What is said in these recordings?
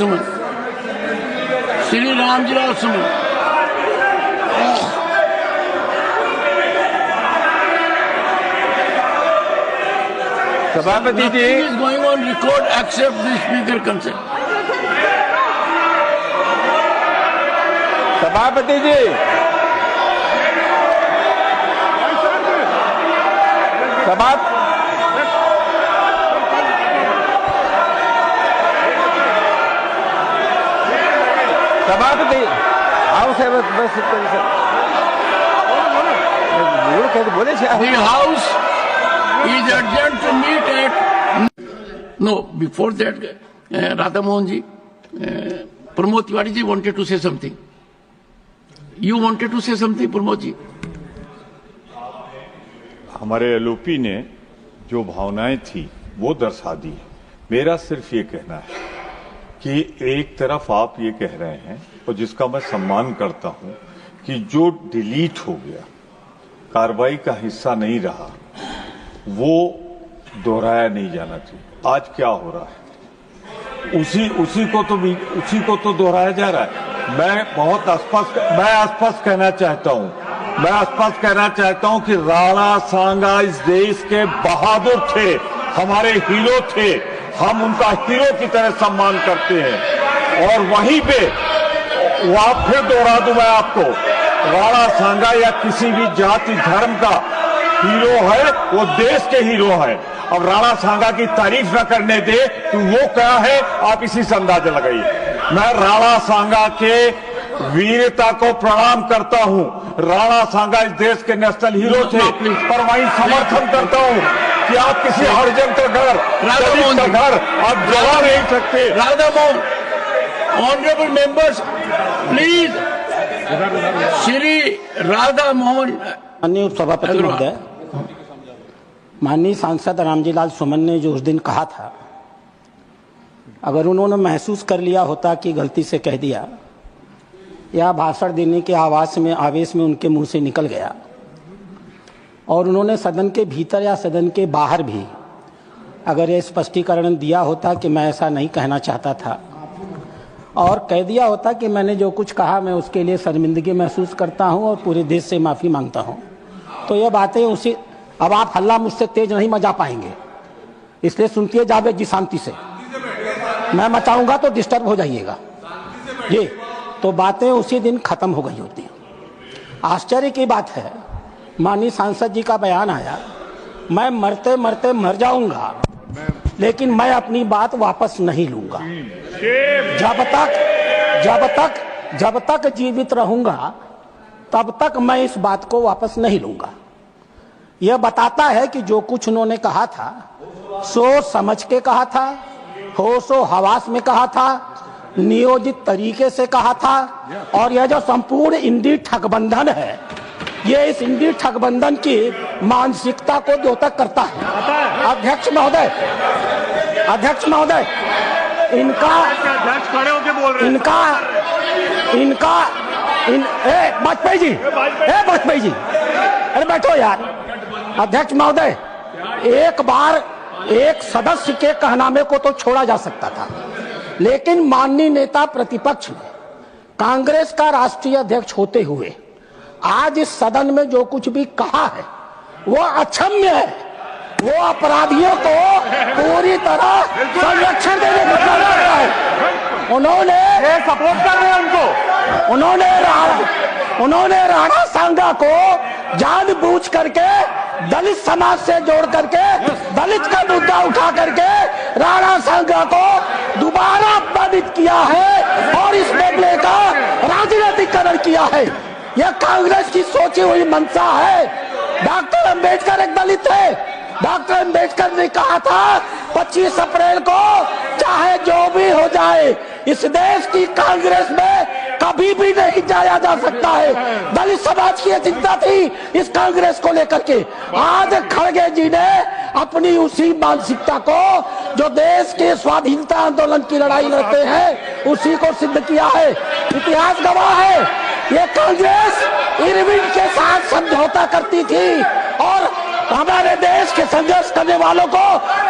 सुमन, श्री रामजीलाल सुमन। सभापति जी is going on record except the speaker consent. सभापति जी सभापति हाउस है बस बोले The house is adjourned to meet at no before that Radha Mohan ji, Pramod Tiwari ji wanted to say something. You wanted to say something, Pramod ji? हमारे LOP ने जो भावनाएं थी वो दर्शा दी। मेरा सिर्फ ये कहना है कि एक तरफ आप ये कह रहे हैं और जिसका मैं सम्मान करता हूं कि जो डिलीट हो गया, कार्रवाई का हिस्सा नहीं रहा, वो दोहराया नहीं जाना चाहिए। आज क्या हो रहा है उसी को तो दोहराया जा रहा है। मैं स्पष्ट कहना चाहता हूं कि राणा सांगा इस देश के बहादुर थे, हमारे हीरो थे, हम उनका हीरो की तरह सम्मान करते हैं। और वहीं पे वहां फिर दोहरा दूं मैं आपको, राणा सांगा या किसी भी जाति धर्म का हीरो है, वो देश के हीरो है। अब राणा सांगा की तारीफ न करने दे तो वो क्या है, आप इसी से अंदाजा लगाइए। मैं राणा सांगा के वीरता को प्रणाम करता हूं। राणा सांगा इस देश के नेशनल हीरो थे, पर वहीं समर्थन करता हूं कि आप किसी हरिजन का घर, दलित का घर आप जला नहीं सकते। Radha Mohan, honourable members please, Shri Radha Mohan. माननीय उपसभापति महोदय, माननीय सांसद रामजीलाल सुमन ने जो उस दिन कहा था, अगर उन्होंने महसूस कर लिया होता कि गलती से कह दिया या भाषण देने के आवेश में उनके मुंह से निकल गया, और उन्होंने सदन के भीतर या सदन के बाहर भी अगर ये स्पष्टीकरण दिया होता कि मैं ऐसा नहीं कहना चाहता था, और कह दिया होता कि मैंने जो कुछ कहा मैं उसके लिए शर्मिंदगी महसूस करता हूं और पूरे देश से माफ़ी मांगता हूं, तो ये बातें उसी। अब आप हल्ला मुझसे तेज नहीं मचा पाएंगे, इसलिए सुनती जावेद जी शांति से। मैं मचाऊंगा तो डिस्टर्ब हो जाइएगा जी। तो बातें उसी दिन खत्म हो गई होती हैं। आश्चर्य की बात है, माननीय सांसद जी का बयान आया, मैं मरते मरते मर जाऊंगा लेकिन मैं अपनी बात वापस नहीं लूंगा। जब तक जीवित रहूंगा तब तक मैं इस बात को वापस नहीं लूंगा। यह बताता है कि जो कुछ उन्होंने कहा था सोच समझ के कहा था, होशो हवास में कहा था, नियोजित तरीके से कहा था। और यह जो संपूर्ण इंडी ठगबंधन है, ये इस इंडी ठगबंधन की मानसिकता को द्योतक करता है। अध्यक्ष महोदय, वाजपेयी जी, अरे बैठो यार। अध्यक्ष महोदय, एक बार एक सदस्य के कहनामे को तो छोड़ा जा सकता था, लेकिन माननीय नेता प्रतिपक्ष ने कांग्रेस का राष्ट्रीय अध्यक्ष होते हुए आज इस सदन में जो कुछ भी कहा है वो अक्षम्य है। वो अपराधियों को पूरी तरह संरक्षण देने का काम करता है। उन्होंने सपोर्ट कर रहे हैं उनको। उन्होंने राणा सांगा को जानबूझ करके दलित समाज से जोड़ करके दलित का मुद्दा उठा करके राणा सांगा को दोबारा अपमानित किया है और इस मामले का राजनीतिकरण किया है। यह कांग्रेस की सोची हुई मंशा है। डॉक्टर अंबेडकर एक दलित थे। डॉक्टर अंबेडकर ने कहा था 25 अप्रैल को चाहे जो भी हो जाए इस देश की कांग्रेस में कभी भी नहीं जाया जा सकता है। दलित समाज की चिंता थी इस कांग्रेस को लेकर के। आज खड़गे जी ने अपनी उसी मानसिकता को जो देश के स्वाधीनता आंदोलन की लड़ाई लड़ते हैं उसी को सिद्ध किया है। इतिहास गवाह है, ये कांग्रेस इरविन के साथ समझौता करती थी और हमारे देश के संघर्ष करने वालों को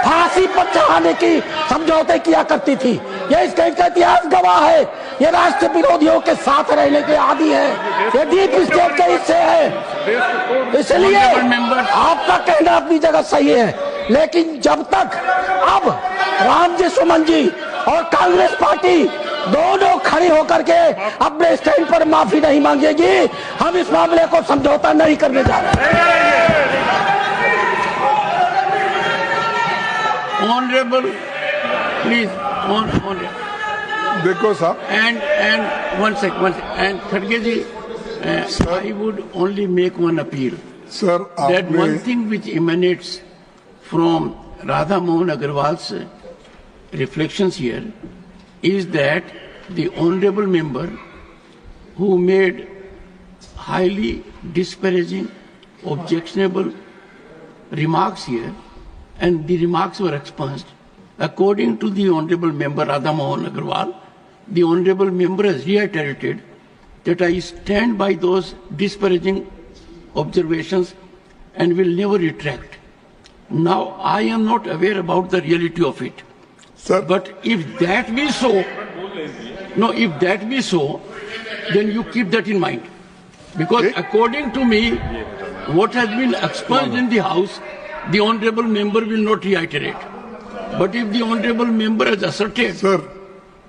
फांसी पर चढ़ाने की समझौते किया करती थी। ये इसका इतिहास गवाह है। ये राष्ट्र विरोधियों के साथ रहने के आदी है, ये डीप स्टेट के हिस्से है। इसलिए आपका कहना अपनी जगह सही है, लेकिन जब तक अब रामजी सुमन जी और कांग्रेस पार्टी दोनों खड़ी होकर के अपने स्टैंड पर माफी नहीं मांगेगी, हम इस मामले को समझौता नहीं करने जा रहे हैं। Honorable, please, देखो साहब, and one sec, and Khadge ji, I would only make one appeal. Sir That आपने one thing which emanates from Radha Mohan Agarwal's reflections here is that the honorable member who made highly disparaging, objectionable remarks here, and the remarks were expunged. According to the honorable member Radha Mohan Agarwal, the honorable member has reiterated that I stand by those disparaging observations and will never retract. Now, I am not aware about the reality of it. Sir But if that be so, if that be so, then you keep that in mind. Because according to me, what has been expunged in the House, the honorable member will not reiterate. But if the honorable member has asserted sir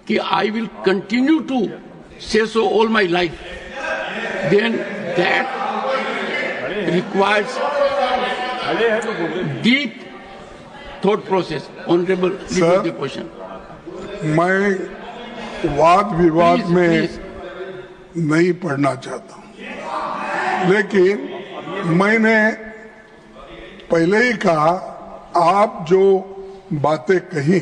that I will continue to say so all my life, then that requires deep thought process. Honorable, leave the question. मैं वाद विवाद Please, में please. नहीं पढ़ना चाहता हूं, लेकिन मैंने पहले ही कहा, आप जो बातें कही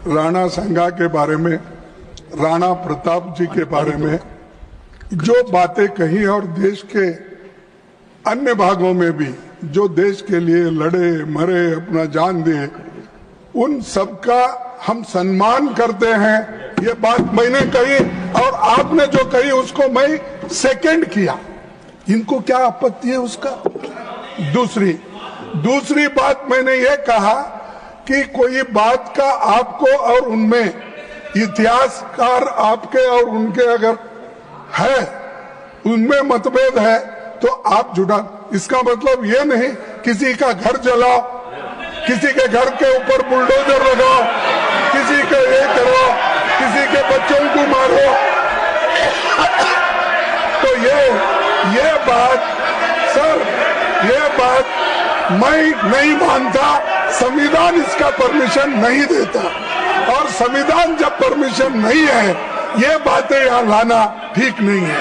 राणा संगा के बारे में, राणा प्रताप जी के बारे में, जो बातें कही और देश के अन्य भागों में भी जो देश के लिए लड़े मरे, अपना जान दिए, उन सबका हम सम्मान करते हैं। ये बात मैंने कही और आपने जो कही उसको मैं सेकंड किया। इनको क्या आपत्ति है उसका? दूसरी बात मैंने ये कहा कि कोई बात का आपको और उनमें इतिहासकार आपके और उनके अगर है, उनमें मतभेद है तो आप जुड़ा। इसका मतलब ये नहीं किसी का घर जलाओ, किसी के घर के ऊपर बुलडोजर लगाओ, किसी का ये करो, किसी के बच्चों को मारो। तो ये बात सर, ये बात मैं नहीं मानता। संविधान इसका परमिशन नहीं देता, और संविधान जब परमिशन नहीं है, ये बातें यहाँ लाना ठीक नहीं है।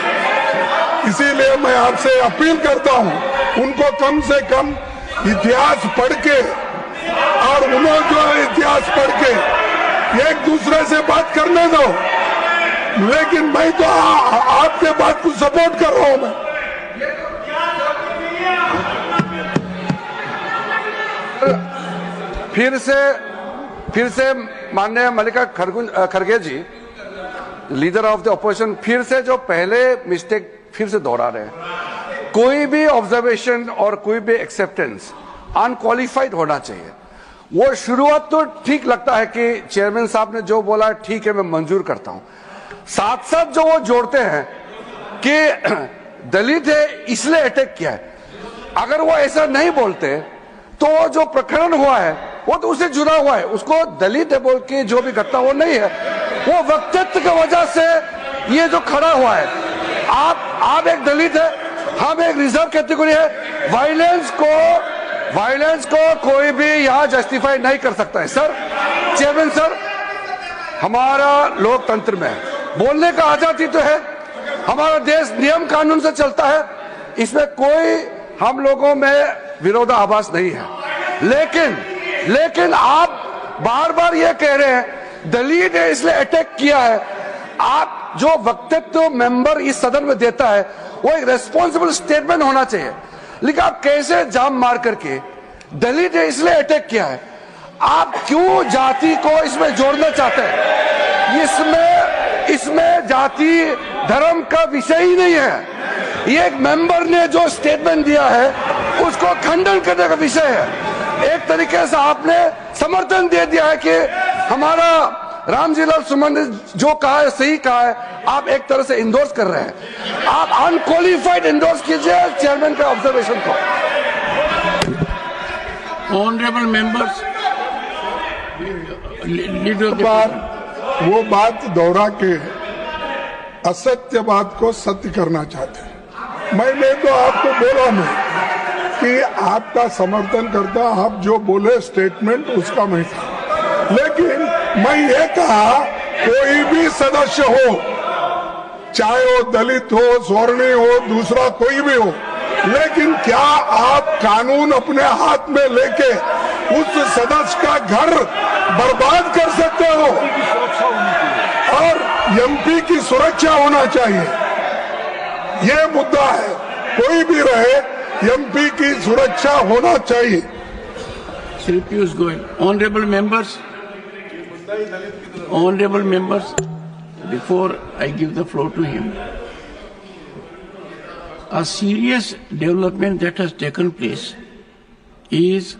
इसीलिए मैं आपसे अपील करता हूँ, उनको कम से कम इतिहास पढ़ के, और उन्होंने जो इतिहास पढ़ के एक दूसरे से बात करने दो। लेकिन मैं तो आपके बात को सपोर्ट कर रहा हूं। मैं फिर से माननीय मल्लिका खड़गे जी, लीडर ऑफ द ऑपोजिशन, फिर से जो पहले मिस्टेक फिर से दोहरा रहे हैं। कोई भी ऑब्जर्वेशन और कोई भी एक्सेप्टेंस अनक्वालिफाइड होना चाहिए। वो शुरुआत तो ठीक लगता है कि चेयरमैन साहब ने जो बोला ठीक है, मैं मंजूर करता हूं। साथ साथ जो वो जोड़ते हैं कि दलित है इसलिए अटैक किया है, अगर वो ऐसा नहीं बोलते तो जो प्रकरण हुआ है वो तो उससे जुड़ा हुआ है। उसको दलित है बोल के जो भी घटना वो नहीं है, वो वक्तव्य की वजह से ये जो खड़ा हुआ है। आप एक दलित है, हम एक रिजर्व कैटेगरी है। वायलेंस को कोई भी यहाँ जस्टिफाई नहीं कर सकता है। सर, चेयरमैन सर, हमारा लोकतंत्र में बोलने का आजादी तो है, हमारा देश नियम कानून से चलता है, इसमें कोई हम लोगों में विरोधाभास नहीं है। लेकिन आप बार बार ये कह रहे हैं दलित ने इसलिए अटैक किया है। आप जो वक्तव्य मेंबर इस सदन में देता है वो एक रेस्पॉन्सिबल स्टेटमेंट होना चाहिए, लेकिन आप कैसे जाम मार करके दलित ने इसलिए अटैक किया है, आप क्यों जाति को इसमें जोड़ना चाहते हैं? इसमें जाति धर्म का विषय ही नहीं है। ये एक मेंबर ने जो स्टेटमेंट दिया है इसको खंडन करने का विषय है। एक तरीके से आपने समर्थन दे दिया है कि हमारा रामजी लाल सुमन ने जो कहा है सही कहा है, आप एक तरह से इंडोर्स कर रहे हैं। आप अनक्वालिफाइड इंडोर्स कीजिए चेयरमैन के ऑब्जर्वेशन को। ऑनरेबल मेंबर्स, वो बात दोहरा के असत्य बात को सत्य करना चाहते हैं। मैंने तो आपको बोला नहीं कि आपका समर्थन करता, आप जो बोले स्टेटमेंट उसका मैं था, लेकिन मैं ये कहा कोई भी सदस्य हो, चाहे वो दलित हो, स्वर्णीय हो, दूसरा कोई भी हो, लेकिन क्या आप कानून अपने हाथ में लेके उस सदस्य का घर बर्बाद कर सकते हो? और एमपी की सुरक्षा होना चाहिए, ये मुद्दा है। कोई भी रहे, एमपी की सुरक्षा होना चाहिए। Shri Piyush Goyal, honorable members, before I give the floor to him, a serious development that has taken place is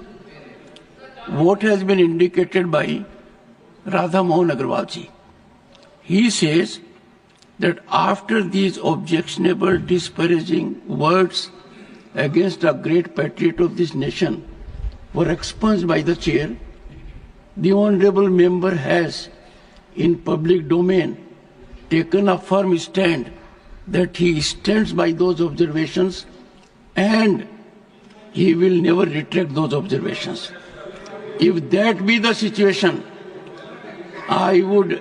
what has been indicated by Radha Mohan Agarwal ji. He says that after these objectionable, disparaging words against a great patriot of this nation were expunged by the chair, the honorable member has, in public domain, taken a firm stand that he stands by those observations and he will never retract those observations. If that be the situation, I would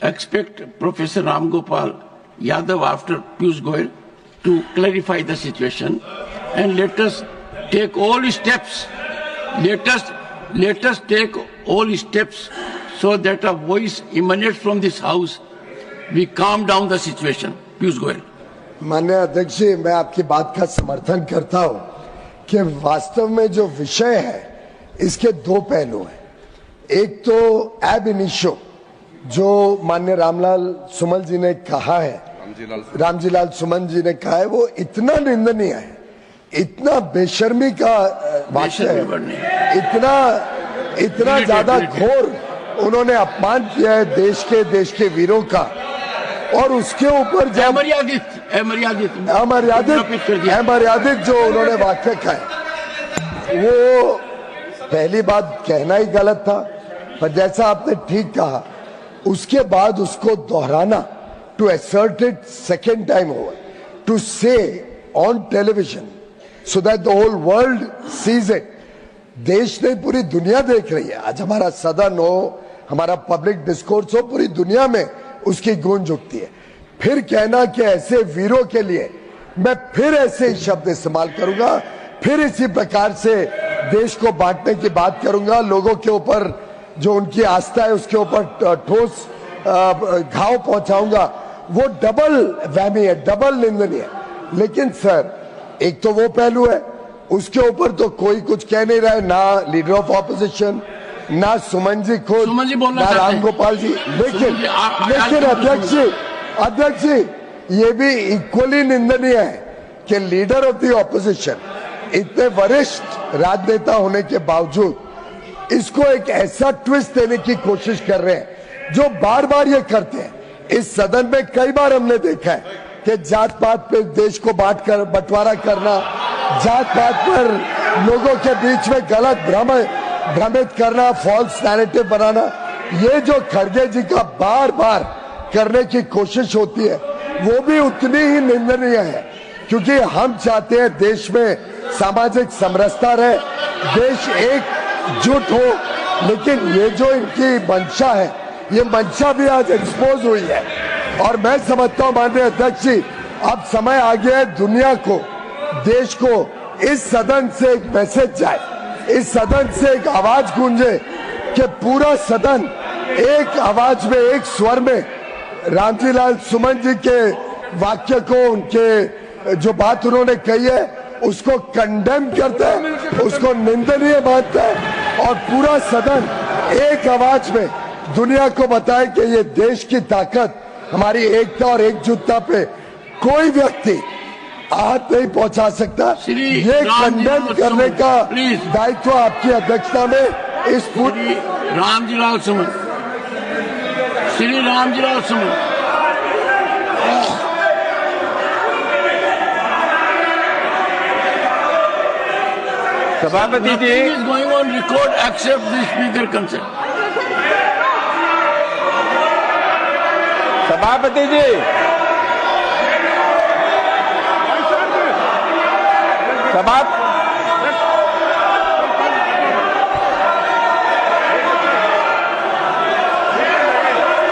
expect Professor Ram Gopal Yadav after Piyush Goyal to clarify the situation, and let us take all steps. Let us take all steps so that a voice emanates from this house. We calm down the situation. Piyush Goyal. माननीय अध्यक्ष जी, मैं आपकी बात का समर्थन करता हूं कि वास्तव में जो विषय है इसके दो पहलू हैं। एक तो एब इनिशियो जो माननीय रामलाल सुमन जी ने कहा है, रामजीलाल सुमन जी ने कहा है, वो इतना निंदनीय है, इतना बेशर्मी का वाक्य है, इतना ज्यादा घोर उन्होंने अपमान किया है देश के वीरों का। और उसके ऊपर अमर्यादित जो उन्होंने वाक्य कहा है, वो पहली बात कहना ही गलत था, पर जैसा आपने ठीक कहा उसके बाद उसको दोहराना, to assert it second time over, to say on television so that the whole world sees it. देश नहीं पूरी दुनिया देख रही है। आज हमारा सदन हो, हमारा पब्लिक डिस्कोर्स हो, पूरी दुनिया में उसकी गूंज उठती है। फिर कहना कि ऐसे वीरों के लिए मैं फिर ऐसे ही शब्द इस्तेमाल करूंगा, फिर इसी प्रकार से देश को बांटने की बात करूंगा, लोगों के ऊपर जो उनकी आस्था है उसके ऊपर ठोस घाव पहुंचाऊंगा, वो डबल वहमी है, डबल निंदनीय है। लेकिन सर, एक तो वो पहलू है, उसके ऊपर तो कोई कुछ कह नहीं रहा है, ना लीडर ऑफ ऑपोजिशन, ना सुमन जी खुद, ना राम गोपाल जी। लेकिन अध्यक्ष जी, ये भी इक्वली निंदनीय है कि लीडर ऑफ द ऑपोजिशन, इतने वरिष्ठ राजनेता होने के बावजूद इसको एक ऐसा ट्विस्ट देने की कोशिश कर रहे हैं जो बार बार ये करते हैं। इस सदन में कई बार हमने देखा है कि जात पात पे देश को बंटवारा करना, जात पात पर लोगों के बीच में गलत भ्रमित करना, फॉल्स नैरेटिव बनाना, ये जो खड़गे जी का बार बार करने की कोशिश होती है वो भी उतनी ही निंदनीय है, क्योंकि हम चाहते हैं देश में सामाजिक समरसता रहे, देश एकजुट हो। लेकिन ये जो इनकी मंशा है, ये मंशा भी आज एक्सपोज हुई है। और मैं समझता हूं माननीय अध्यक्ष जी, अब समय आ गया है दुनिया को, देश को इस सदन से एक मैसेज जाए, इस सदन से एक आवाज गूंजे कि पूरा सदन एक आवाज में, एक स्वर में रामजीलाल सुमन जी के वाक्य को, उनके जो बात उन्होंने कही है उसको कंडेम करता है, उसको निंदनीय मानता है, और पूरा सदन एक आवाज में दुनिया को बताए कि ये देश की ताकत, हमारी एकता और एकजुटता पे कोई व्यक्ति आहत नहीं पहुंचा सकता। श्री ये कंडेम करने का प्लीज। दायित्व आपकी अध्यक्षता में इस श्री रामजीलाल सुमन, श्री रामजीलाल सुमन, सभापति जी is going on record except the speaker consent. सभापति जी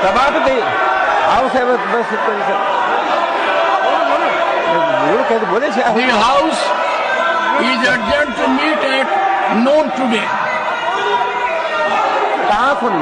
सभापति हाउस है बस बोले The house is adjourned to meet at noon today. कहाँ सुन